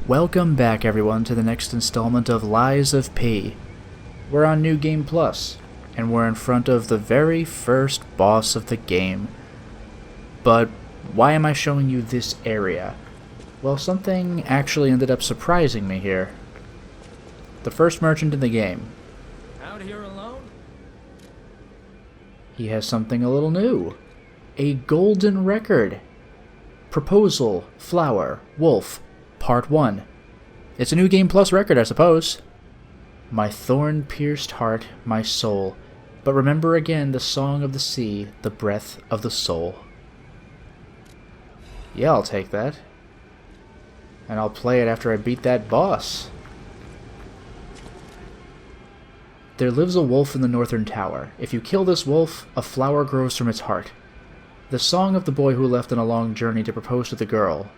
Welcome back everyone to the next installment of Lies of P. We're on New Game Plus, and we're in front of the very first boss of the game. But why am I showing you this area? Well, something actually ended up surprising me here. The first merchant in the game. Out here alone? He has something a little new. A golden record. Proposal, Flower, Wolf, Part 1. It's a New Game Plus record, I suppose. My thorn-pierced heart, my soul. But remember again the song of the sea, the breath of the soul. Yeah, I'll take that. And I'll play it after I beat that boss. There lives a wolf in the northern tower. If you kill this wolf, a flower grows from its heart. The song of the boy who left on a long journey to propose to the girl.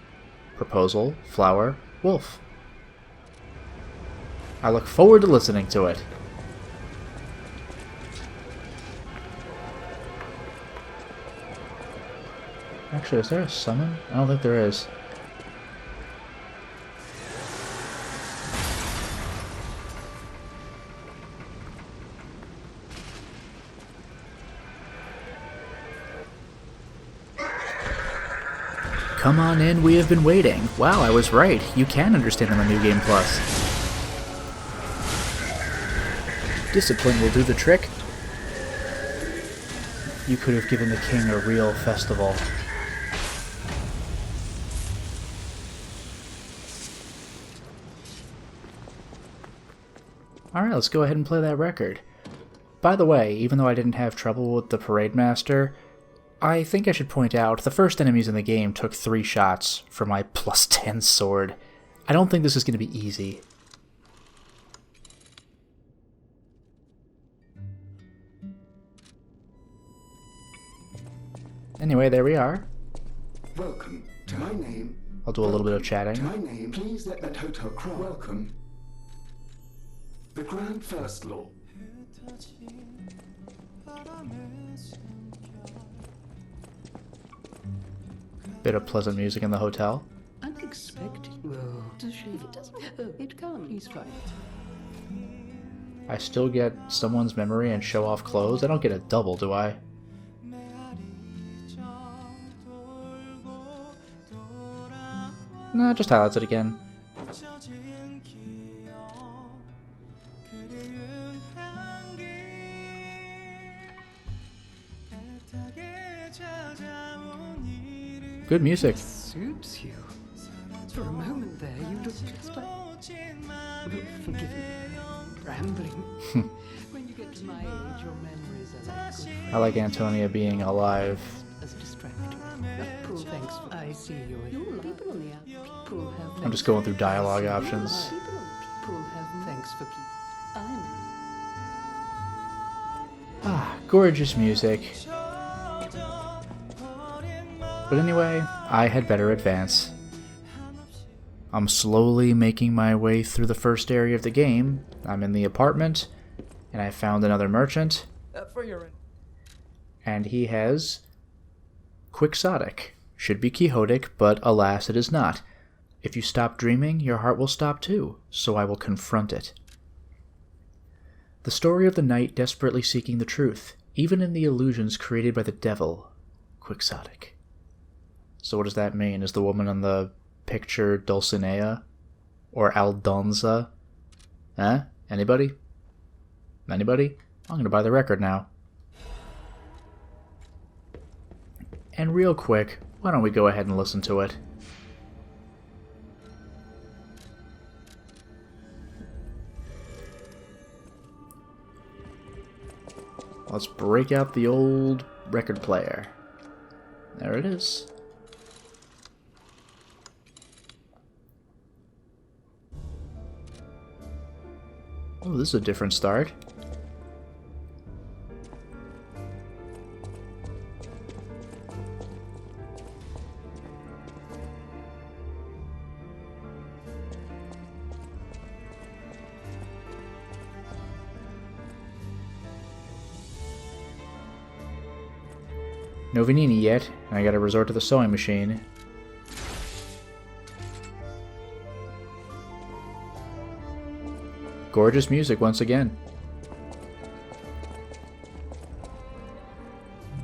Proposal, flower, wolf. I look forward to listening to it. Actually, is there a summon? I don't think there is. Come on in, we have been waiting. Wow, I was right. You can understand on the New Game Plus. Discipline will do the trick. You could have given the king a real festival. Alright, let's go ahead and play that record. By the way, even though I didn't have trouble with the Parade Master, I think I should point out, the first enemies in the game took 3 shots for my plus 10 sword. I don't think this is going to be easy. Anyway, there we are. Welcome to my name. I'll do a little bit of chatting. To my name, please let that hotel cry. Welcome. The Grand First Law. Bit of pleasant music in the hotel. Unexpected. Oh, it doesn't. Oh, it can't. He's fine. I still get someone's memory and show off clothes. I don't get a double, do I? Nah, just highlights it again. Good music. Suits you. For a moment there, you looked just like. Forgive me. Rambling. When you get to my age, your memories are like good friends. I like Antonia being alive. As distracting. People, thanks. I see you're people on the app. People have. I'm just going through dialogue options. People have thanks for keep. Ah, gorgeous music. But anyway, I had better advance. I'm slowly making my way through the first area of the game. I'm in the apartment, and I found another merchant. And he has Quixotic. Should be Quixotic, but alas it is not. If you stop dreaming, your heart will stop too, so I will confront it. The story of the knight desperately seeking the truth, even in the illusions created by the devil, Quixotic. So what does that mean? Is the woman on the picture Dulcinea? Or Aldonza? Huh? Anybody? Anybody? I'm gonna buy the record now. And real quick, why don't we go ahead and listen to it? Let's break out the old record player. There it is. Oh, this is a different start. No Vanini yet, and I gotta resort to the sewing machine. Gorgeous music once again.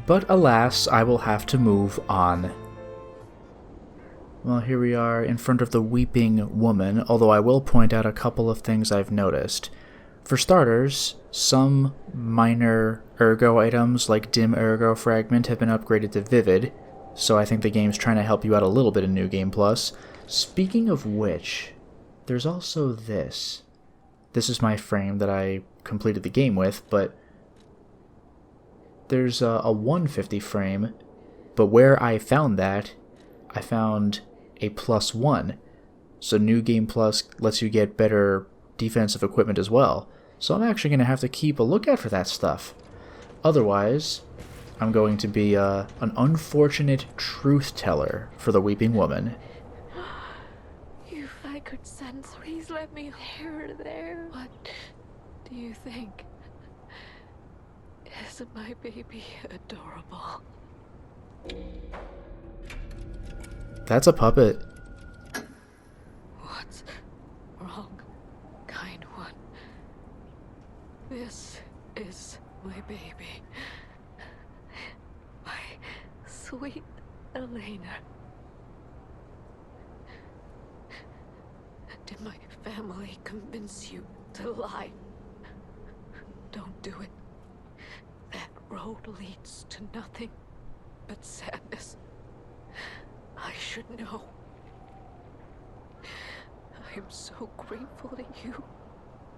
But alas, I will have to move on. Well, here we are in front of the Weeping Woman, although I will point out a couple of things I've noticed. For starters, some minor ergo items like Dim Ergo Fragment have been upgraded to Vivid, so I think the game's trying to help you out a little bit in New Game Plus. Speaking of which, there's also this. This is my frame that I completed the game with, but there's a 150 frame, but where I found that, I found a +1. So New Game Plus lets you get better defensive equipment as well. So I'm actually going to have to keep a lookout for that stuff. Otherwise, I'm going to be an unfortunate truth teller for the Weeping Woman. If I could sense, please let me hear there. What do you think? Is my baby adorable? That's a puppet. What's wrong, kind one? This is my baby. My sweet Elena. Did my family convince you to lie? Don't do it. That road leads to nothing but sadness. I should know. I am so grateful to you,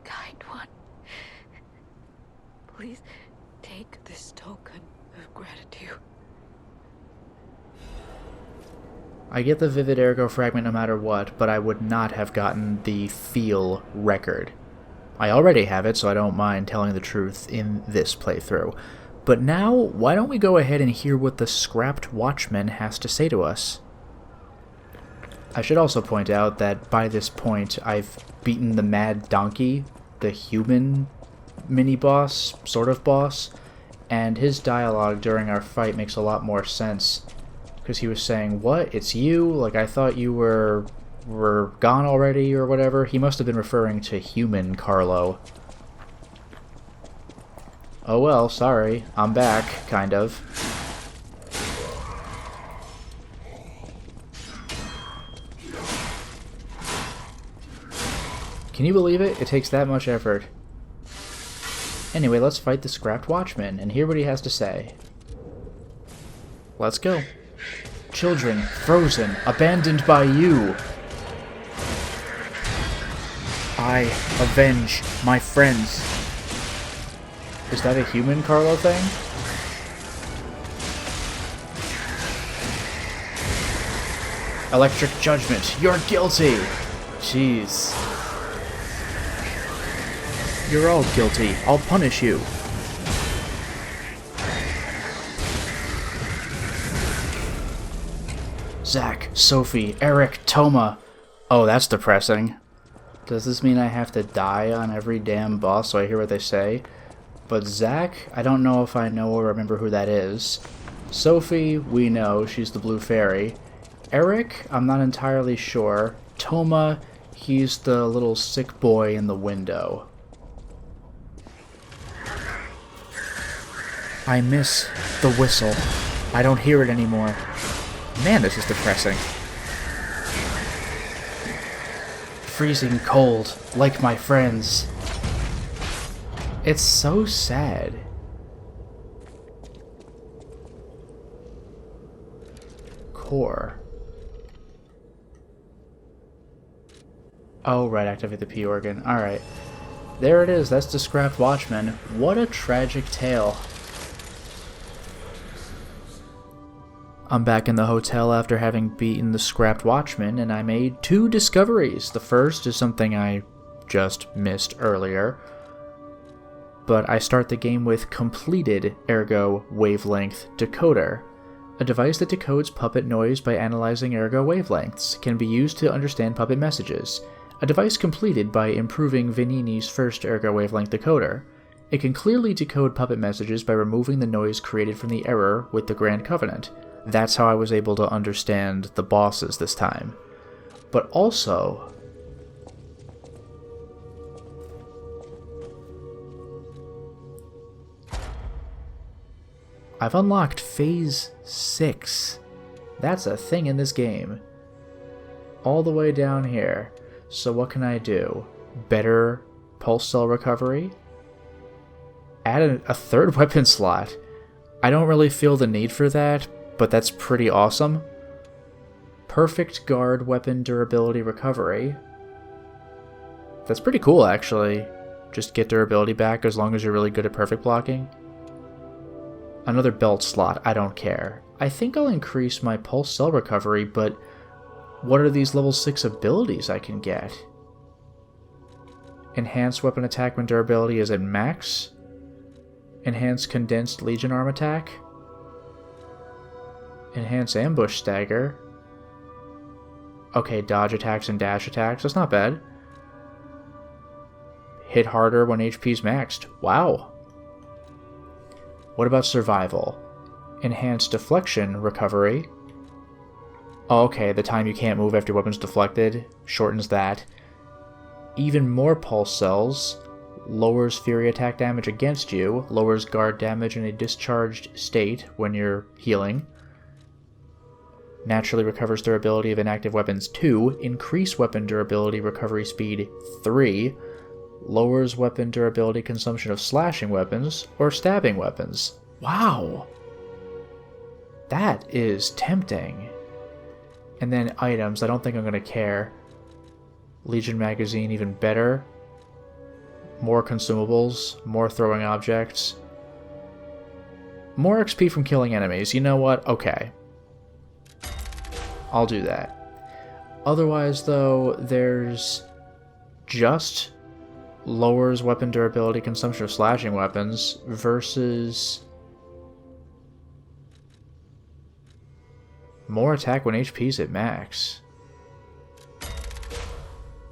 kind one. Please take this token of gratitude. I get the Vivid Ergo Fragment no matter what, but I would not have gotten the Feel record. I already have it, so I don't mind telling the truth in this playthrough. But now, why don't we go ahead and hear what the Scrapped Watchman has to say to us? I should also point out that by this point, I've beaten the Mad Donkey, the human mini-boss, sort of boss, and his dialogue during our fight makes a lot more sense. Because he was saying, "What? It's you? Like, I thought you were gone already," or whatever. He must have been referring to human Carlo. Oh well, sorry. I'm back, kind of. Can you believe it? It takes that much effort. Anyway, let's fight the Scrapped Watchman and hear what he has to say. Let's go. Children, frozen, abandoned by you. I avenge my friends. Is that a human Carlo thing? Electric Judgment, you're guilty! Jeez. You're all guilty. I'll punish you. Zach, Sophie, Eric, Toma. Oh, that's depressing. Does this mean I have to die on every damn boss so I hear what they say? But Zach, I don't know if I know or remember who that is. Sophie, we know. She's the blue fairy. Eric, I'm not entirely sure. Toma, he's the little sick boy in the window. I miss the whistle. I don't hear it anymore. Man, this is depressing. Freezing cold, like my friends. It's so sad. Core. Oh, right, activate the P organ. Alright. There it is, that's the Scrapped Watchman. What a tragic tale. I'm back in the hotel after having beaten the Scrapped Watchman, and I made 2 discoveries. The first is something I just missed earlier, but I start the game with Completed Ergo Wavelength Decoder. A device that decodes puppet noise by analyzing ergo wavelengths can be used to understand puppet messages. A device completed by improving Vanini's first ergo wavelength decoder. It can clearly decode puppet messages by removing the noise created from the error with the Grand Covenant. That's how I was able to understand the bosses this time. But also, I've unlocked Phase 6. That's a thing in this game. All the way down here. So what can I do? Better pulse cell recovery? Add a third weapon slot. I don't really feel the need for that, but that's pretty awesome. Perfect guard weapon durability recovery. That's pretty cool, actually. Just get durability back as long as you're really good at perfect blocking. Another belt slot, I don't care. I think I'll increase my pulse cell recovery, but what are these level 6 abilities I can get? Enhanced weapon attack when durability is at max. Enhanced condensed legion arm attack. Enhanced ambush stagger. Okay, dodge attacks and dash attacks, that's not bad. Hit harder when HP's maxed. Wow. What about survival? Enhanced deflection recovery. Oh, okay, the time you can't move after your weapon's deflected shortens that. Even more pulse cells. Lowers fury attack damage against you. Lowers guard damage in a discharged state when you're healing. Naturally recovers durability of inactive weapons 2. Increase weapon durability recovery speed 3. Lowers weapon durability consumption of slashing weapons or stabbing weapons. Wow! That is tempting. And then items, I don't think I'm going to care. Legion magazine, even better. More consumables, more throwing objects. More XP from killing enemies. You know what? Okay. I'll do that. Otherwise, though, there's just lowers weapon durability consumption of slashing weapons versus more attack when HP's at max.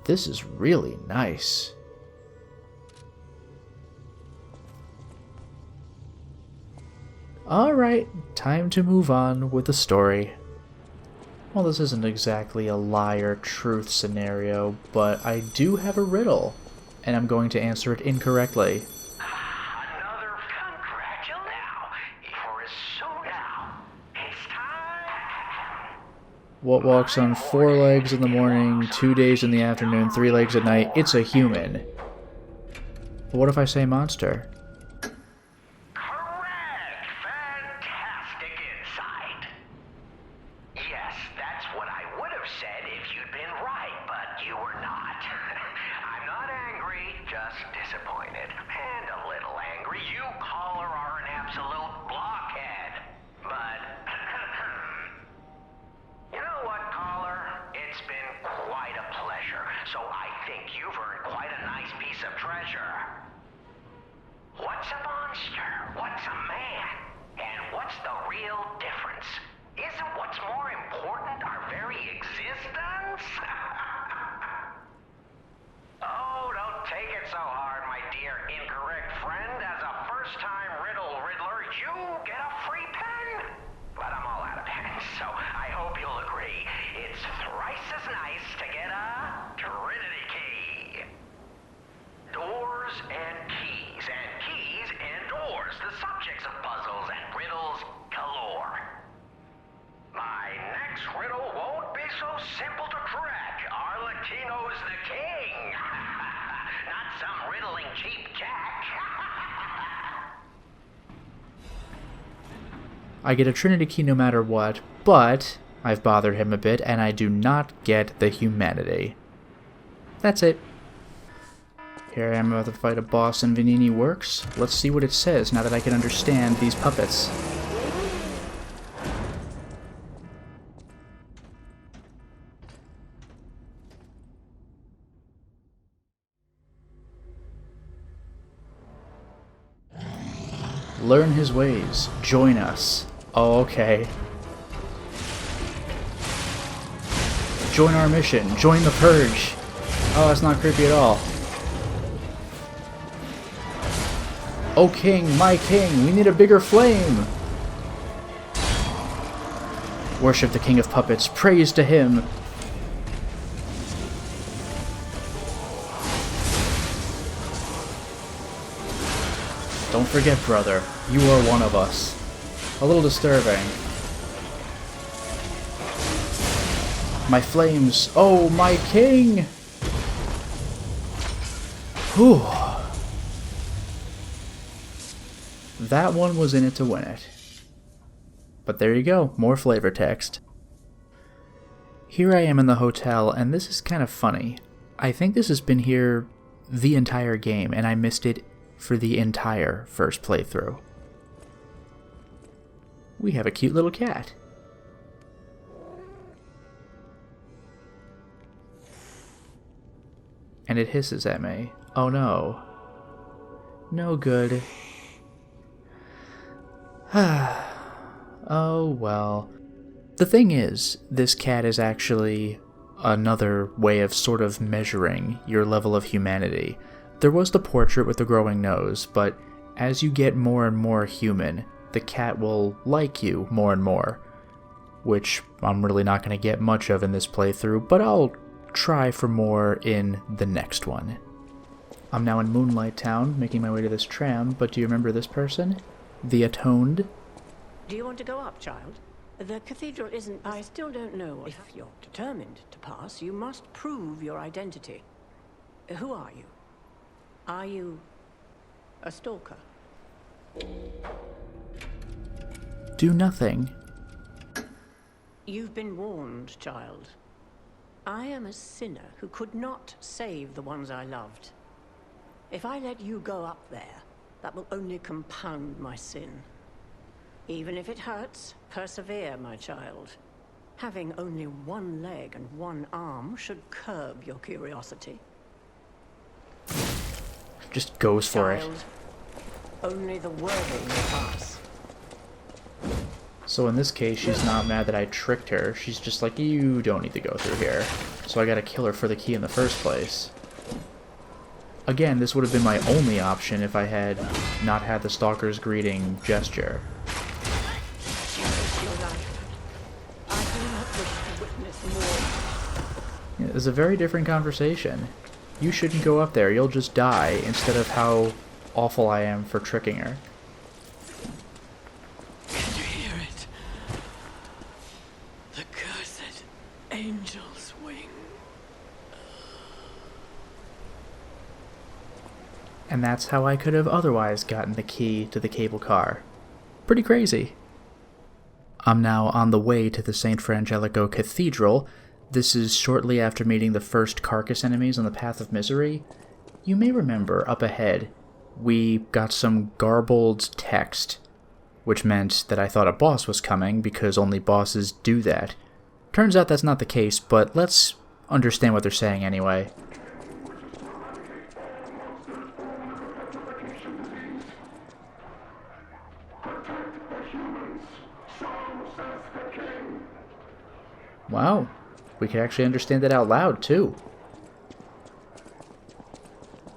This is really nice. Alright, time to move on with the story. Well, this isn't exactly a lie or truth scenario, but I do have a riddle, and I'm going to answer it incorrectly. Another congratulations for a showdown. It's time. What walks on 4 legs in the morning, 2 days in the afternoon, 3 legs at night? It's a human. But what if I say monster? Correct. Fantastic insight. Yes, that's what I would have said if you'd been right, but you were not. I'm not angry, just disappointed. And a little angry. You, caller, are an absolute blockhead. But, you know what, caller? It's been quite a pleasure. So I think you've earned quite a nice piece of treasure. What's a monster? What's a man? And what's the real difference? Isn't what's more important our very existence? Oh, don't take it so hard, my dear incorrect friend. As a first-time riddle riddler, you get a free pen. But I'm all out of pens, so I hope you'll agree. It's thrice as nice to get a Trinity key. Doors and keys and doors, the subjects of puzzles and riddles galore. My next riddle won't be so simple to crack. Arlecchino's the king. Not some riddling cheap jack. I get a Trinity key no matter what, but I've bothered him a bit, and I do not get the humanity. That's it. Here I am about to fight a boss in Vanini Works. Let's see what it says now that I can understand these puppets. Learn his ways. Join us. Oh, okay. Join our mission. Join the Purge. Oh, that's not creepy at all. O king, my king, we need a bigger flame! Worship the king of puppets, praise to him! Don't forget, brother, you are one of us. A little disturbing. My flames. Oh, my king! Whew. That one was in it to win it. But there you go, more flavor text. Here I am in the hotel, and this is kind of funny. I think this has been here the entire game, and I missed it for the entire first playthrough. We have a cute little cat. And it hisses at me. Oh no. No good. Oh well. The thing is, this cat is actually another way of sort of measuring your level of humanity. There was the portrait with the growing nose, but as you get more and more human, the cat will like you more and more. Which I'm really not going to get much of in this playthrough, but I'll try for more in the next one. I'm now in Moonlight Town, making my way to this tram, but do you remember this person? The Atoned? Do you want to go up, child? The cathedral isn't... I still don't know. If you're determined to pass, you must prove your identity. Who are you? Are you a stalker? Do nothing. You've been warned, child. I am a sinner who could not save the ones I loved. If I let you go up there, that will only compound my sin. Even if it hurts, persevere, my child. Having only one leg and one arm should curb your curiosity. Just goes for it. Child, only the worthy may pass. So in this case, she's not mad that I tricked her. She's just like, you don't need to go through here. So I gotta kill her for the key in the first place. Again, this would have been my only option if I had not had the Stalker's Greeting gesture. Yeah, it's a very different conversation. You shouldn't go up there, you'll just die, instead of how awful I am for tricking her. Can you hear it? The cursed angel's wing. And that's how I could have otherwise gotten the key to the cable car. Pretty crazy. I'm now on the way to the St. Frangelico Cathedral. This is shortly after meeting the first carcass enemies on the Path of Misery. You may remember, up ahead, we got some garbled text, which meant that I thought a boss was coming, because only bosses do that. Turns out that's not the case, but let's understand what they're saying anyway. Wow, we can actually understand that out loud, too.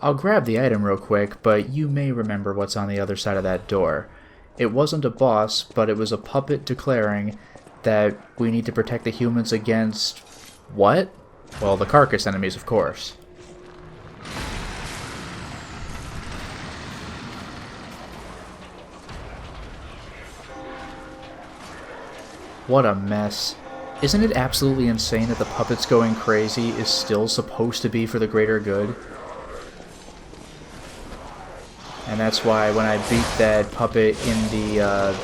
I'll grab the item real quick, but you may remember what's on the other side of that door. It wasn't a boss, but it was a puppet declaring that we need to protect the humans against... what? Well, the carcass enemies, of course. What a mess. Isn't it absolutely insane that the puppets going crazy is still supposed to be for the greater good? And that's why when I beat that puppet in the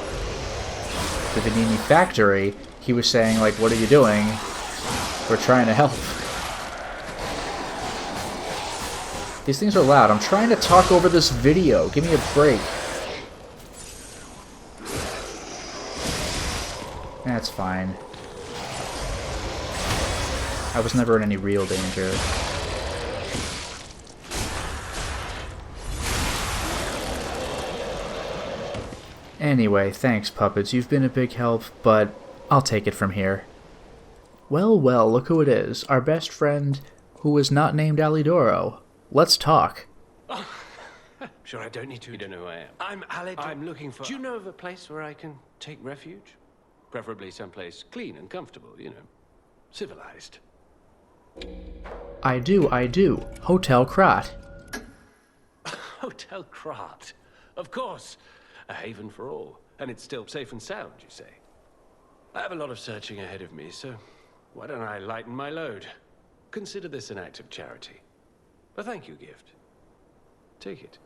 Venini factory, he was saying, like, what are you doing? We're trying to help. These things are loud. I'm trying to talk over this video. Give me a break. That's fine. I was never in any real danger. Anyway, thanks, puppets. You've been a big help, but I'll take it from here. Well, well, look who it is. Our best friend, who is not named Alidoro. Let's talk. Sure, I don't need to. You don't know who I am. I'm Alid. I'm looking for... Do you know of a place where I can take refuge? Preferably someplace clean and comfortable, you know. Civilized. I do. Hotel Krat. Hotel Krat. Of course. A haven for all. And it's still safe and sound, you say? I have a lot of searching ahead of me, so why don't I lighten my load? Consider this an act of charity. A thank you gift. Take it.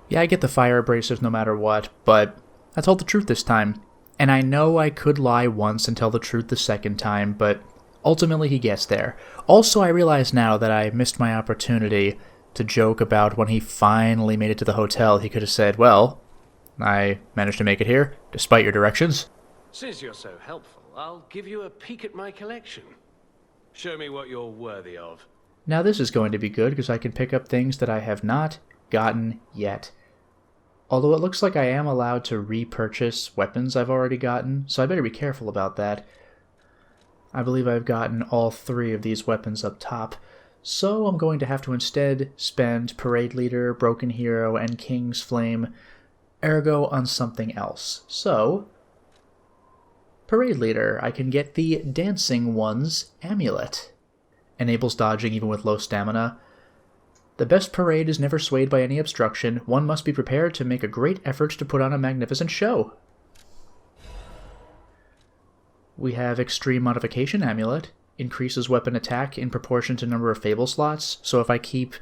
Yeah, I get the fire abrasives no matter what, but I told the truth this time. And I know I could lie once and tell the truth the second time, but ultimately he gets there. Also, I realize now that I missed my opportunity to joke about when he finally made it to the hotel. He could have said, well, I managed to make it here, despite your directions. Since you're so helpful, I'll give you a peek at my collection. Show me what you're worthy of. Now this is going to be good, because I can pick up things that I have not gotten yet. Although it looks like I am allowed to repurchase weapons I've already gotten, so I better be careful about that. I believe I've gotten all 3 of these weapons up top, so I'm going to have to instead spend Parade Leader, Broken Hero, and King's Flame, ergo on something else. So, Parade Leader, I can get the Dancing One's Amulet. Enables dodging even with low stamina. The best parade is never swayed by any obstruction. One must be prepared to make a great effort to put on a magnificent show. We have Extreme Modification Amulet. Increases weapon attack in proportion to number of Fable slots. So if I keep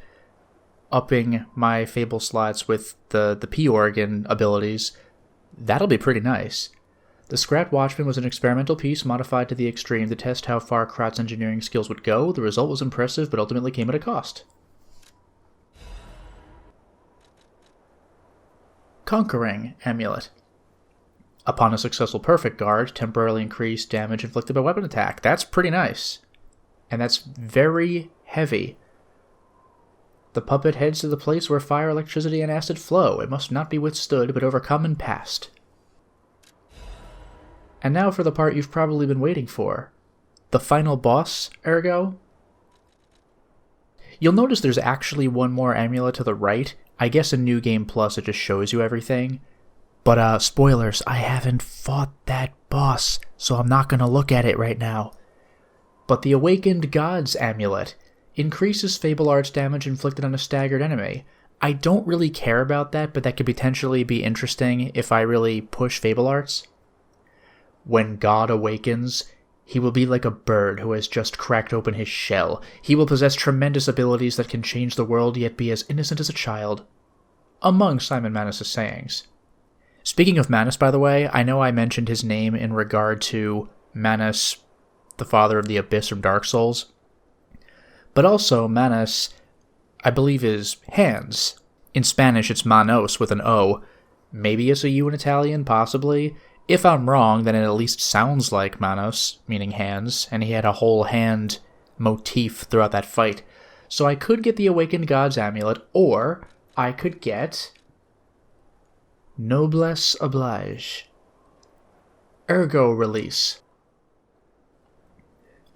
upping my Fable slots with the P-Organ abilities, that'll be pretty nice. The Scrap Watchman was an experimental piece modified to the extreme to test how far Kraut's engineering skills would go. The result was impressive, but ultimately came at a cost. Conquering Amulet. Upon a successful perfect guard, temporarily increased damage inflicted by weapon attack. That's pretty nice. And that's very heavy. The puppet heads to the place where fire, electricity, and acid flow. It must not be withstood, but overcome and passed. And now for the part you've probably been waiting for. The final boss, ergo. You'll notice there's actually one more amulet to the right. I guess in New Game Plus it just shows you everything. But, spoilers, I haven't fought that boss, so I'm not gonna look at it right now. But the Awakened Gods Amulet increases Fable Arts damage inflicted on a staggered enemy. I don't really care about that, but that could potentially be interesting if I really push Fable Arts. When God awakens, he will be like a bird who has just cracked open his shell. He will possess tremendous abilities that can change the world, yet be as innocent as a child. Among Simon Manus' sayings. Speaking of Manus, by the way, I know I mentioned his name in regard to Manus, the father of the Abyss from Dark Souls. But also, Manus, I believe, is hands. In Spanish, it's manos with an O. Maybe it's a U in Italian, possibly. If I'm wrong, then it at least sounds like manos, meaning hands, and he had a whole hand motif throughout that fight. So I could get the Awakened Gods Amulet, or I could get Noblesse Oblige. Ergo Release.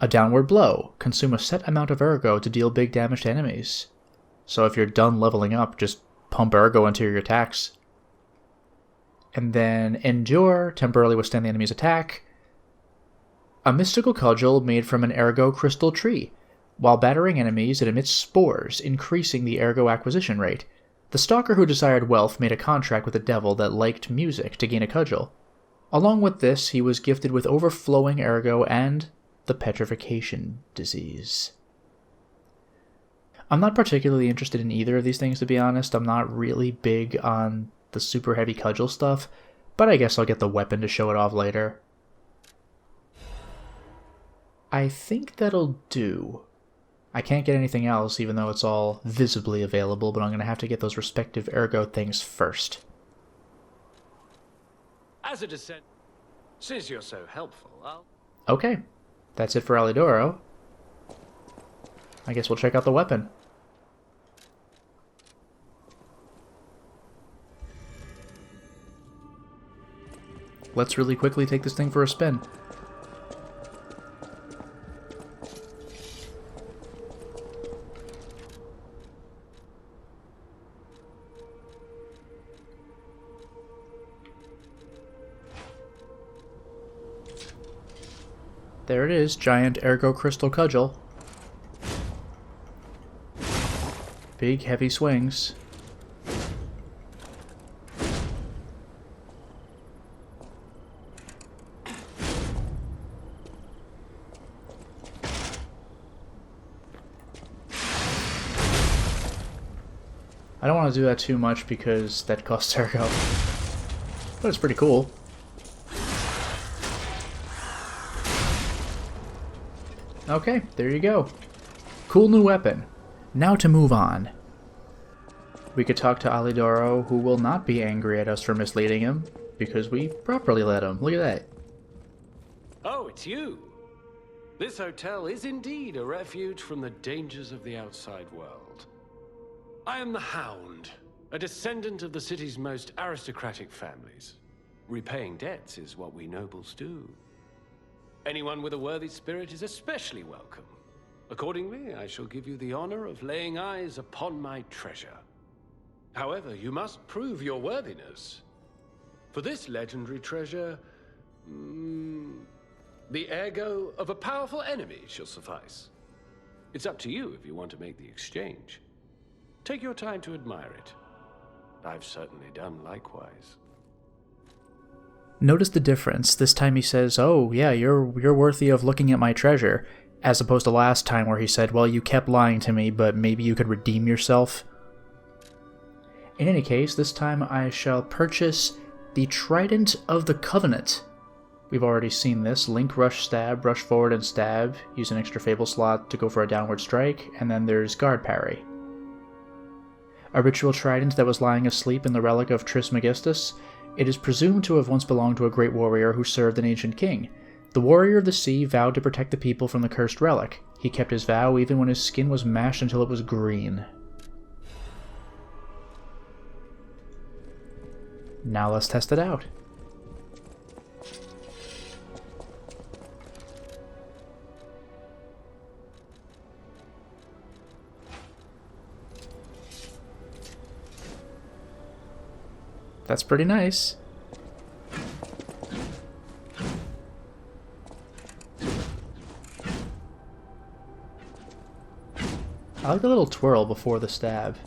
A downward blow. Consume a set amount of Ergo to deal big damage to enemies. So if you're done leveling up, just pump Ergo into your attacks. And then Endure, temporarily withstand the enemy's attack. A mystical cudgel made from an Ergo crystal tree. While battering enemies, it emits spores, increasing the Ergo acquisition rate. The stalker who desired wealth made a contract with the devil that liked music to gain a cudgel. Along with this, he was gifted with overflowing Ergo and the petrification disease. I'm not particularly interested in either of these things, to be honest. I'm not really big on the super heavy cudgel stuff, but I guess I'll get the weapon to show it off later. I think that'll do. I can't get anything else, even though it's all visibly available, but I'm going to have to get those respective Ergo things first. As a descent, since you're so helpful, I'll... Okay, that's it for Alidoro. I guess we'll check out the weapon. Let's really quickly take this thing for a spin. There it is, giant Ergo Crystal Cudgel. Big, heavy swings. I don't want to do that too much because that costs Ergo. But it's pretty cool. Okay, there you go. Cool new weapon. Now to move on. We could talk to Alidoro, who will not be angry at us for misleading him, because we properly led him. Look at that. Oh, it's you. This hotel is indeed a refuge from the dangers of the outside world. I am the Hound, a descendant of the city's most aristocratic families. Repaying debts is what we nobles do. Anyone with a worthy spirit is especially welcome. Accordingly, I shall give you the honor of laying eyes upon my treasure. However, you must prove your worthiness. For this legendary treasure, the ergo of a powerful enemy shall suffice. It's up to you if you want to make the exchange. Take your time to admire it. I've certainly done likewise. Notice the difference. This time he says, oh, yeah, you're worthy of looking at my treasure, as opposed to last time where he said, well, you kept lying to me, but maybe you could redeem yourself. In any case, this time I shall purchase the Trident of the Covenant. We've already seen this. Link, rush, stab, rush forward and stab. Use an extra Fable slot to go for a downward strike, and then there's guard parry. A ritual trident that was lying asleep in the relic of Trismegistus. It is presumed to have once belonged to a great warrior who served an ancient king. The warrior of the sea vowed to protect the people from the cursed relic. He kept his vow even when his skin was mashed until it was green. Now let's test it out. That's pretty nice. I like the little twirl before the stab.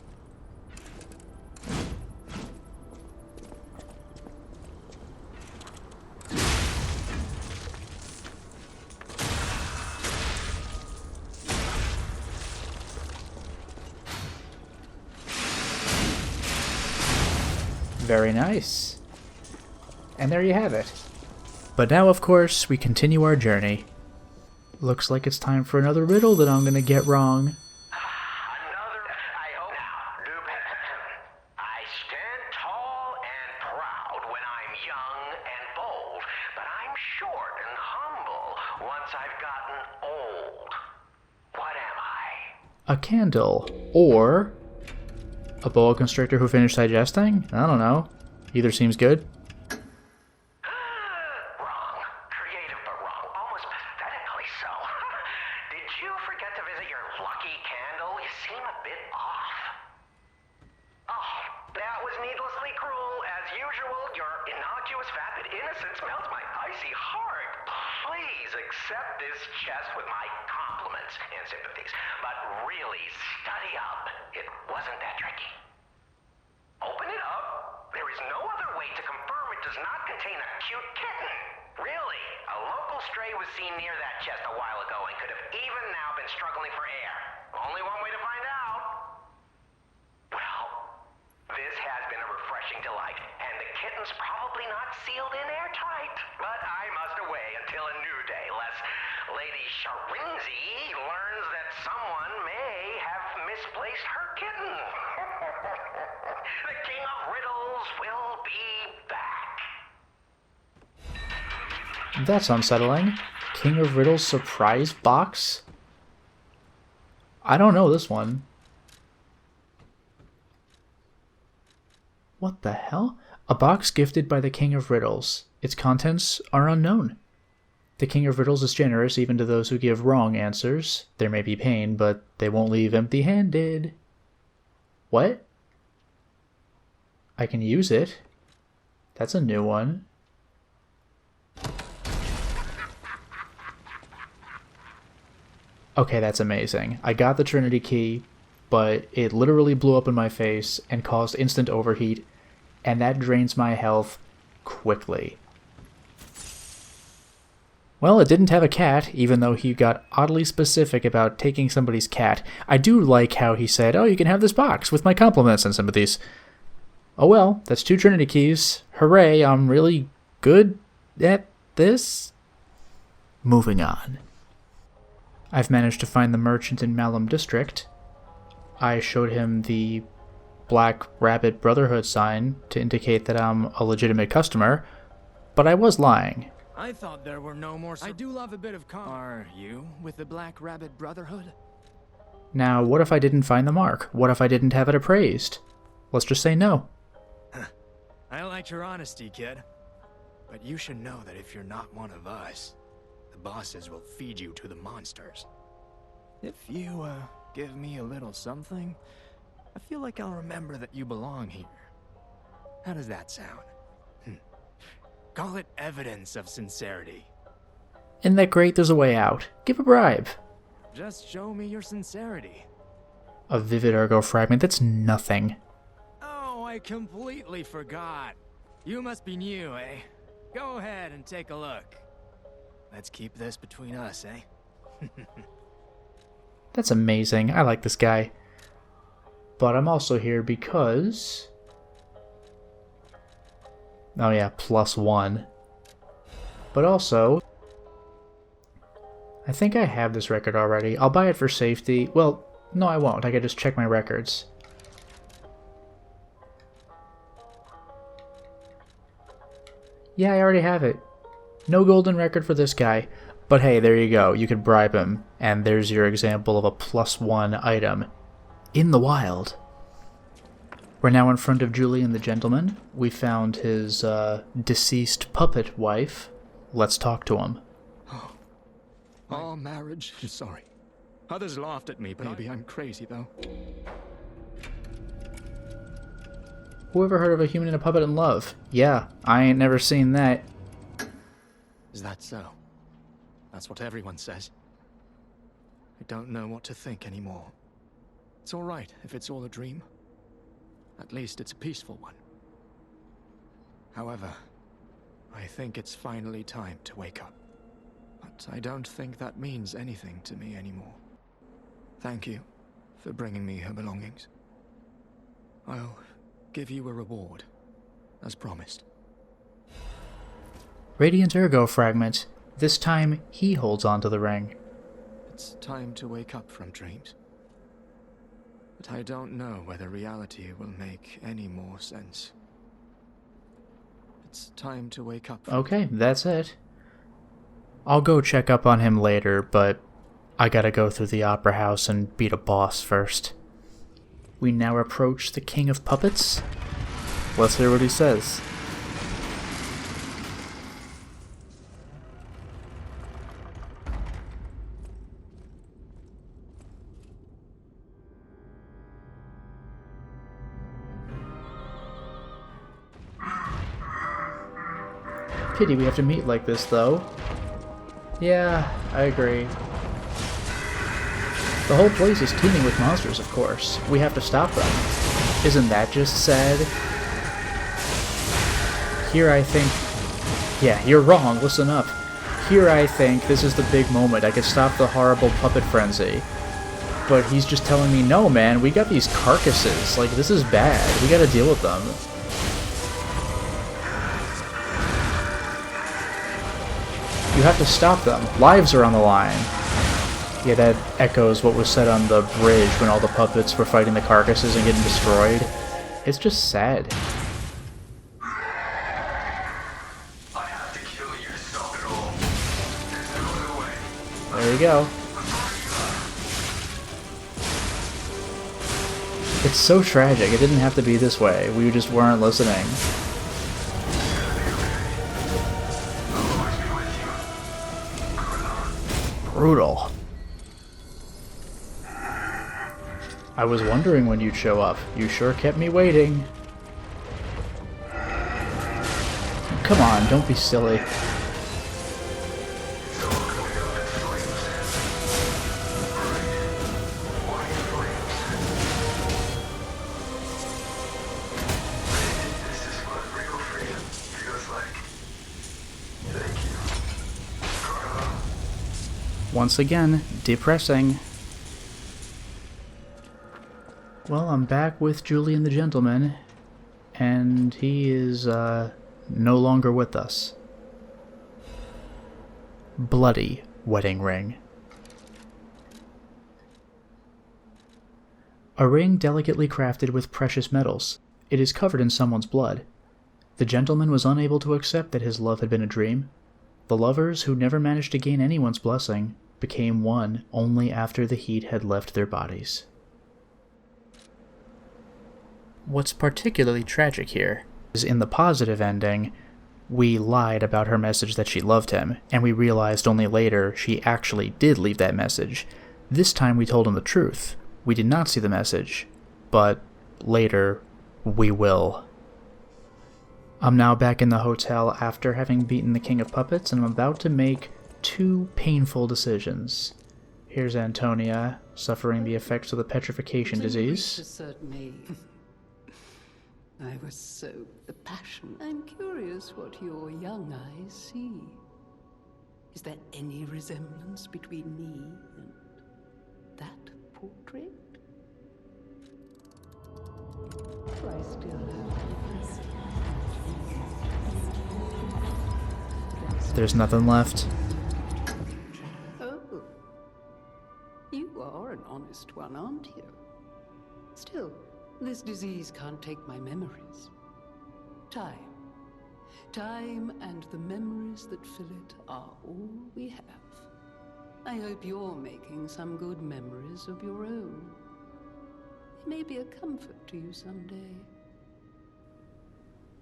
Very nice. And there you have it. But now, of course, we continue our journey. Looks like it's time for another riddle that I'm gonna get wrong. Another, I hope. Now, do pay attention. I stand tall and proud when I'm young and bold, but I'm short and humble once I've gotten old. What am I? A candle. Or a boa constrictor who finished digesting? I don't know. Either seems good. Wrong. Creative but wrong. Almost pathetically so. Did you forget to visit your lucky candle? You seem a bit off. Oh, that was needlessly cruel. As usual, your innocuous, vapid innocence melts my icy heart. Please accept this chest with my compliments and sympathies. But really, study up. It wasn't that tricky. Open it up. There is no other way to confirm it does not contain a cute kitten. Really, a local stray was seen near that chest a while ago and could have even now been struggling for air. Only one way to find out. Well, this has been a refreshing delight, and the kitten's probably not sealed in airtight. But I must away until a new day, lest Lady Sharinzi learns that someone may have misplaced her kitten. The King of Riddles will be back. That's unsettling. King of Riddles surprise box? I don't know this one. What the hell? A box gifted by the King of Riddles. Its contents are unknown. The King of Riddles is generous even to those who give wrong answers. There may be pain, but they won't leave empty-handed. What? I can use it. That's a new one. Okay, that's amazing. I got the Trinity key, but it literally blew up in my face and caused instant overheat, and that drains my health quickly. Well, it didn't have a cat, even though he got oddly specific about taking somebody's cat. I do like how he said, oh, you can have this box with my compliments and some of these. Oh well, that's 2 Trinity keys. Hooray, I'm really good at this. Moving on. I've managed to find the merchant in Malum District. I showed him the Black Rabbit Brotherhood sign to indicate that I'm a legitimate customer, but I was lying. I thought there were no more. I do love a bit of Are you with the Black Rabbit Brotherhood? Now, what if I didn't find the mark? What if I didn't have it appraised? Let's just say no. I like your honesty, kid. But you should know that if you're not one of us, the bosses will feed you to the monsters. If you, give me a little something, I feel like I'll remember that you belong here. How does that sound? Call it evidence of sincerity. Isn't that great? There's a way out. Give a bribe. Just show me your sincerity. A vivid ergo fragment? That's nothing. Oh, I completely forgot. You must be new, eh? Go ahead and take a look. Let's keep this between us, eh? That's amazing. I like this guy. But I'm also here because... oh yeah, +1. But also... I think I have this record already. I'll buy it for safety. Well, no I won't. I can just check my records. Yeah, I already have it. No golden record for this guy. But hey, there you go. You could bribe him. And there's your example of a +1 item. In the wild. We're now in front of Julian the Gentleman. We found his deceased puppet wife. Let's talk to him. Oh, marriage. Sorry. Others laughed at me, baby. I'm crazy, though. Whoever heard of a human and a puppet in love? Yeah, I ain't never seen that. Is that so? That's what everyone says. I don't know what to think anymore. It's all right if it's all a dream. At least it's a peaceful one. However, I think it's finally time to wake up. But I don't think that means anything to me anymore. Thank you for bringing me her belongings. I'll give you a reward, as promised. Radiant Ergo Fragment. This time, he holds onto the ring. It's time to wake up from dreams. But I don't know whether reality will make any more sense. It's time to wake up from Okay, that's it. I'll go check up on him later, but I gotta go through the opera house and beat a boss first. We now approach the King of Puppets. Let's hear what he says. Pity we have to meet like this, though. Yeah, I agree. The whole place is teeming with monsters, of course. We have to stop them. Isn't that just sad? Here I think... yeah, you're wrong, listen up. Here I think this is the big moment. I could stop the horrible puppet frenzy. But he's just telling me, no man, we got these carcasses. Like, this is bad. We gotta deal with them. You have to stop them. Lives are on the line. Yeah, that echoes what was said on the bridge when all the puppets were fighting the carcasses and getting destroyed. It's just sad. I have to kill you to stop it all. There's no other way. There you go. It's so tragic. It didn't have to be this way. We just weren't listening. Brutal. I was wondering when you'd show up. You sure kept me waiting. Come on, don't be silly. Once again, depressing. Well, I'm back with Julian the Gentleman, and he is, no longer with us. Bloody wedding ring. A ring delicately crafted with precious metals. It is covered in someone's blood. The gentleman was unable to accept that his love had been a dream. The lovers, who never managed to gain anyone's blessing, became one only after the heat had left their bodies. What's particularly tragic here is in the positive ending, we lied about her message that she loved him, and we realized only later she actually did leave that message. This time we told him the truth. We did not see the message, but later we will. I'm now back in the hotel after having beaten the King of Puppets, and I'm about to make 2 painful decisions. Here's Antonia, suffering the effects of the petrification disease. I was so the passion. I'm curious what your young eyes see. Is there any resemblance between me and that portrait? Do I still have... There's nothing left. Oh. You are an honest one, aren't you? Still, this disease can't take my memories. Time. Time and the memories that fill it are all we have. I hope you're making some good memories of your own. They may be a comfort to you someday.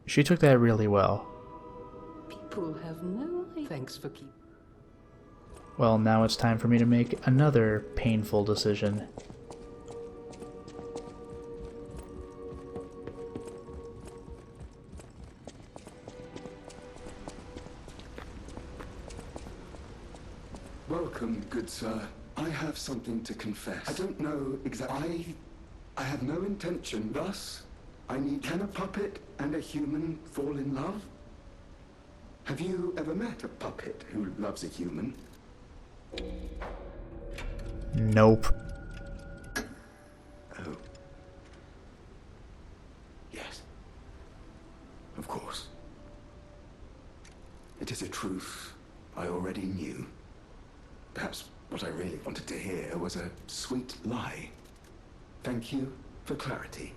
She took that really well. People have no idea. Thanks for keeping. Well, now it's time for me to make another painful decision. Welcome, good sir. I have something to confess. I don't know exactly. I have no intention. Thus, I need. Can a puppet and a human fall in love? Have you ever met a puppet who loves a human? Nope. Oh. Yes. Of course. It is a truth I already knew. Perhaps what I really wanted to hear was a sweet lie. Thank you for clarity,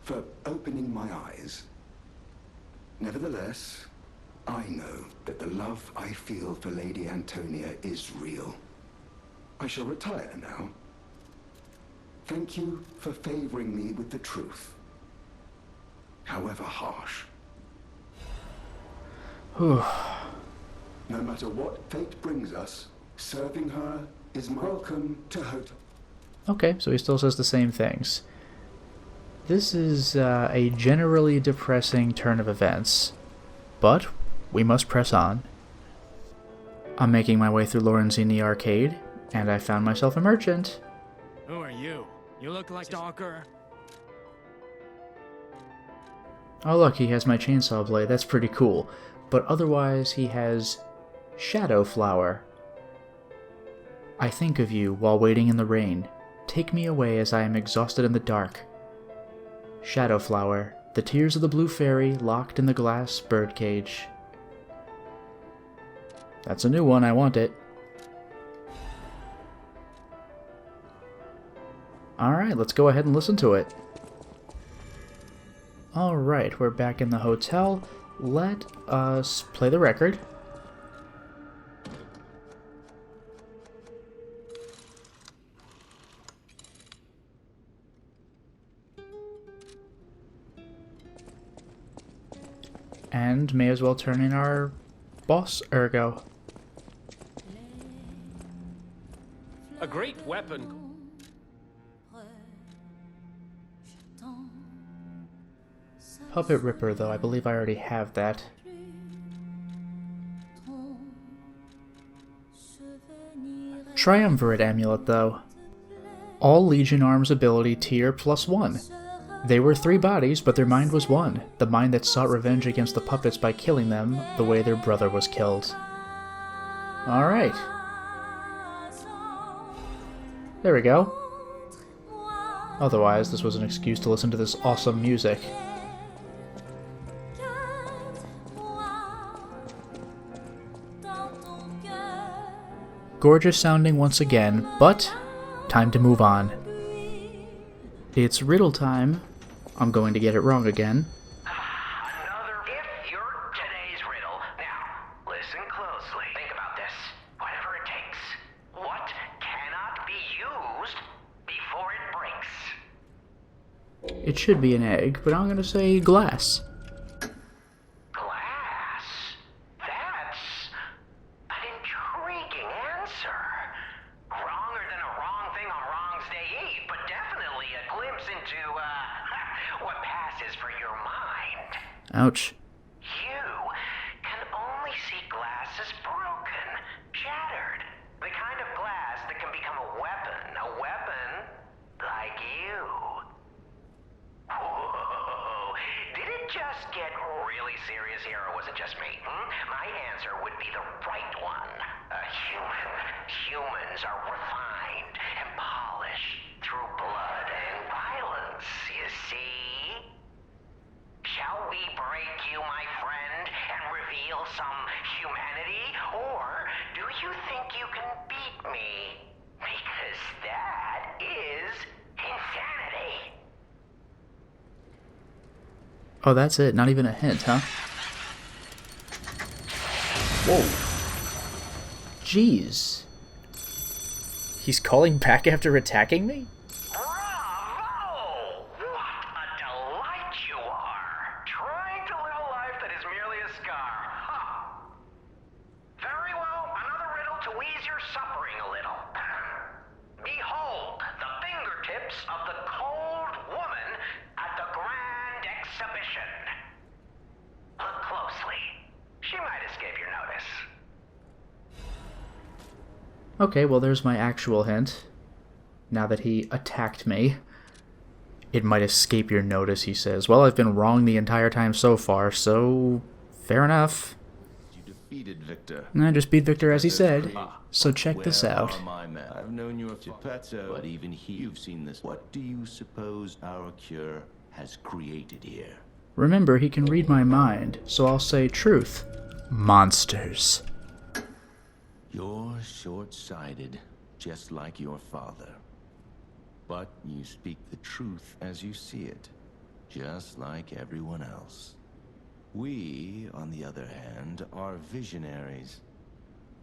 for opening my eyes. Nevertheless, I know that the love I feel for Lady Antonia is real. I shall retire now. Thank you for favoring me with the truth, however harsh. No matter what fate brings us, serving her is my welcome to Hotel. Okay, so he still says the same things. This is a generally depressing turn of events, but we must press on. I'm making my way through Lorenzini Arcade, and I found myself a merchant. Who are you? You look like a stalker. Oh look, he has my chainsaw blade, that's pretty cool. But otherwise he has Shadow Flower. I think of you while waiting in the rain. Take me away as I am exhausted in the dark. Shadow Flower, the tears of the blue fairy locked in the glass birdcage. That's a new one, I want it. Alright, let's go ahead and listen to it. Alright, we're back in the hotel. Let us play the record. And may as well turn in our boss ergo. A great weapon. Puppet Ripper, though, I believe I already have that. Triumvirate Amulet, though. All Legion Arms ability tier +1. They were 3 bodies, but their mind was 1. The mind that sought revenge against the puppets by killing them the way their brother was killed. Alright. There we go. Otherwise, this was an excuse to listen to this awesome music. Gorgeous sounding once again, but time to move on. It's riddle time. I'm going to get it wrong again. If you're today's riddle, now, listen closely. Think about this. Whatever it takes. What cannot be used before it breaks? It should be an egg, but I'm going to say glass. Glass? That's an intriguing answer. Wronger than a wrong thing on Wrong's Day Eve, but definitely a glimpse into, what passes for your mind. Ouch. You can only see glass as broken, shattered. The kind of glass that can become a weapon like you. Whoa. Did it just get really serious here, or was it just me? My answer would be the right one. A human. Humans are refined and polished through blood and violence, you see? Shall we break you, my friend, and reveal some humanity? Or do you think you can beat me? Because that is insanity. Oh, that's it. Not even a hint, huh? Whoa. Jeez. He's calling back after attacking me? Bravo! What a delight you are! Trying to live a life that is merely a scar. Huh. Very well, another riddle to ease your suffering a little. Behold, the fingertips of the cold woman at the Grand Exhibition. Look closely. She might escape your notice. Okay, well there's my actual hint. Now that he attacked me. It might escape your notice, he says. Well, I've been wrong the entire time so far, so fair enough. You defeated Victor. I just beat Victor as he said. So check this out. Where are my men? I've known you a Geppetto, but even you've seen this. What do you suppose our cure has created here? Remember, he can read my mind, so I'll say truth. Monsters. You're short-sighted, just like your father. But you speak the truth as you see it, just like everyone else. We, on the other hand, are visionaries.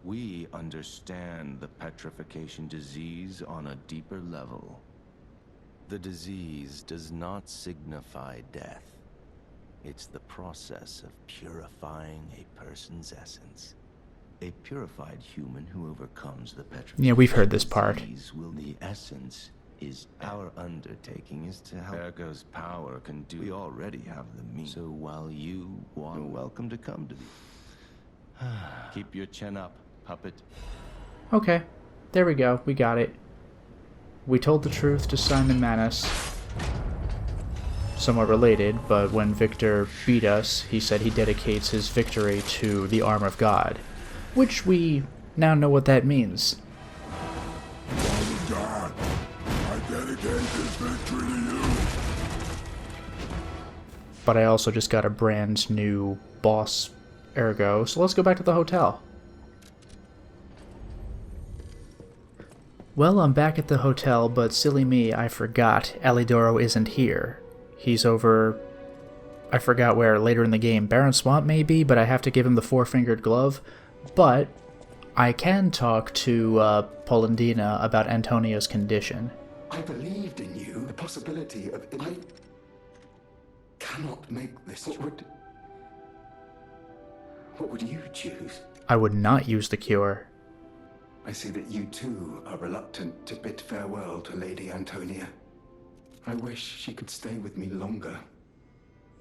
We understand the petrification disease on a deeper level. The disease does not signify death. It's the process of purifying a person's essence. A purified human who overcomes the petrification. Yeah, we've heard this part. The essence is our undertaking is to help. Ergo's power can do. We already have the means. So while you are welcome to come to me. Keep your chin up, puppet. Okay, there we go. We got it. We told the truth to Simon Manus. Somewhat related, but when Victor beat us, he said he dedicates his victory to the arm of God. Which we now know what that means. God, I dedicate this victory to you. But I also just got a brand new boss, Ergo, so let's go back to the hotel. Well, I'm back at the hotel, but silly me, I forgot Alidoro isn't here. He's over, I forgot where, later in the game. Barren Swamp maybe, but I have to give him the four-fingered glove. But I can talk to Polendina about Antonia's condition. I believed in you. The possibility of... I cannot make this... What would you choose? I would not use the cure. I see that you too are reluctant to bid farewell to Lady Antonia. I wish she could stay with me longer,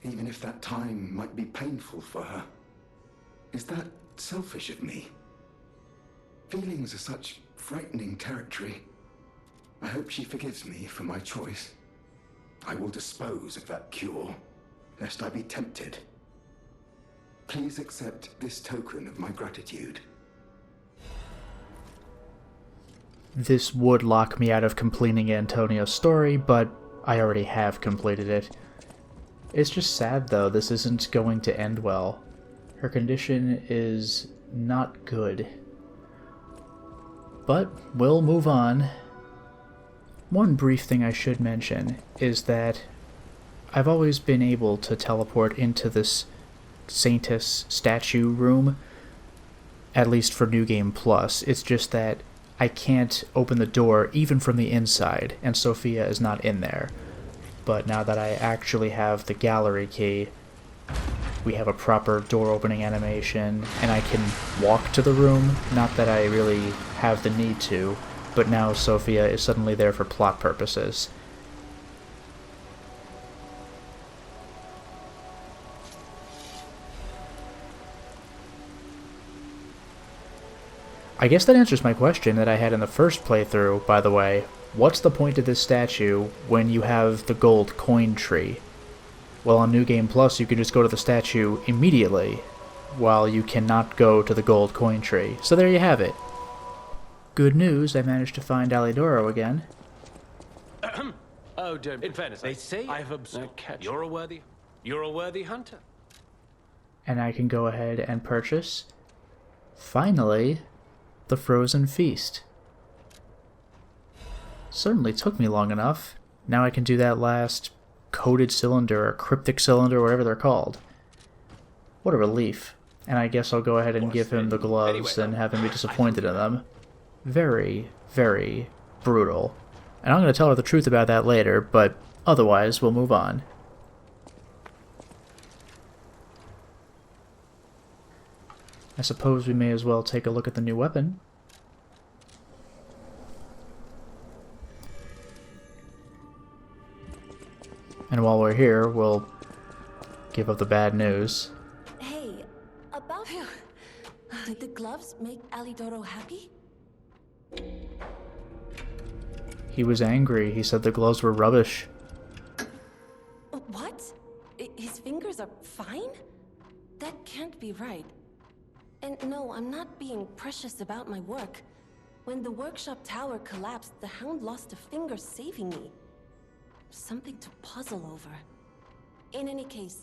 even if that time might be painful for her. Is that selfish of me? Feelings are such frightening territory. I hope she forgives me for my choice. I will dispose of that cure, lest I be tempted. Please accept this token of my gratitude. this would lock me out of completing Antonio's story, but I already have completed it. It's just sad, though, this isn't going to end well. Her condition is not good. But we'll move on. One brief thing I should mention is that I've always been able to teleport into this Saintus statue room, at least for New Game Plus. It's just that I can't open the door even from the inside, and Sophia is not in there. But now that I actually have the gallery key, we have a proper door opening animation, and I can walk to the room. Not that I really have the need to, but now Sophia is suddenly there for plot purposes. I guess that answers my question that I had in the first playthrough, by the way. What's the point of this statue when you have the gold coin tree? Well, on New Game Plus, you can just go to the statue immediately, while you cannot go to the gold coin tree. So there you have it. Good news, I managed to find Alidoro again. Oh, don't. In fairness, they say I've observed. You're a worthy hunter. And I can go ahead and purchase, finally, the Frozen Feast. Certainly took me long enough. Now I can do that last coded cylinder or cryptic cylinder, whatever they're called. What a relief. And I guess I'll go ahead and give him the gloves and have him be disappointed in them. Very, very brutal. And I'm going to tell her the truth about that later, but otherwise we'll move on. I suppose we may as well take a look at the new weapon. And while we're here, we'll give up the bad news. Hey, about... Did the gloves make Alidoro happy? He was angry. He said the gloves were rubbish. What? His fingers are fine? That can't be right. And no, I'm not being precious about my work. When the workshop tower collapsed, the Hound lost a finger saving me. Something to puzzle over. In any case,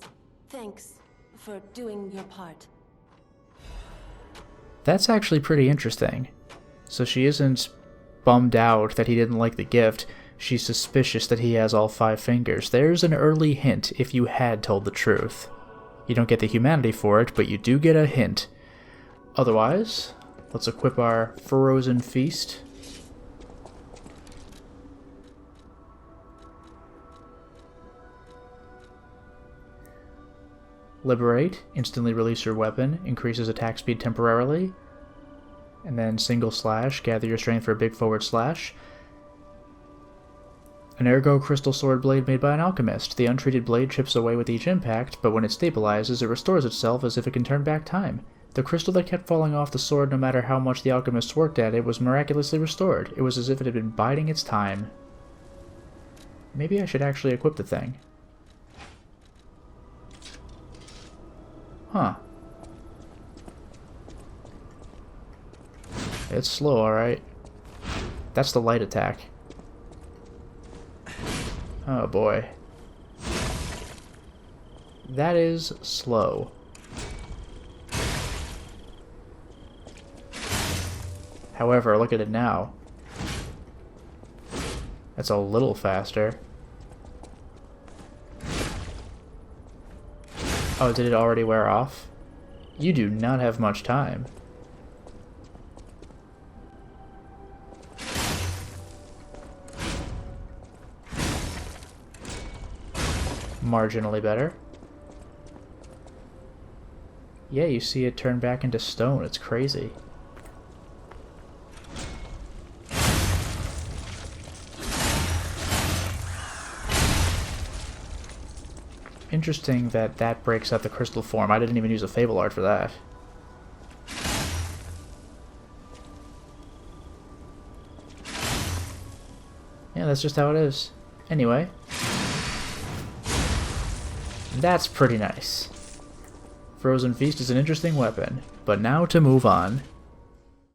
thanks for doing your part. That's actually pretty interesting. So she isn't bummed out that he didn't like the gift. She's suspicious that he has all 5 fingers. There's an early hint if you had told the truth. You don't get the humanity for it, but you do get a hint. Otherwise, let's equip our Frozen Feast. Liberate, instantly release your weapon, increases attack speed temporarily. And then single slash, gather your strength for a big forward slash. An ergo crystal sword blade made by an alchemist. The untreated blade chips away with each impact, but when it stabilizes, it restores itself as if it can turn back time. The crystal that kept falling off the sword no matter how much the alchemist worked at it was miraculously restored. It was as if it had been biding its time. Maybe I should actually equip the thing. Huh. It's slow, alright. That's the light attack. Oh boy. That is slow. However, look at it now. That's a little faster. Oh, did it already wear off? You do not have much time. Marginally better. Yeah, you see it turn back into stone. It's crazy. Interesting that that breaks up the crystal form. I didn't even use a Fable art for that. Yeah, that's just how it is. Anyway. That's pretty nice. Frozen Feast is an interesting weapon, but now to move on.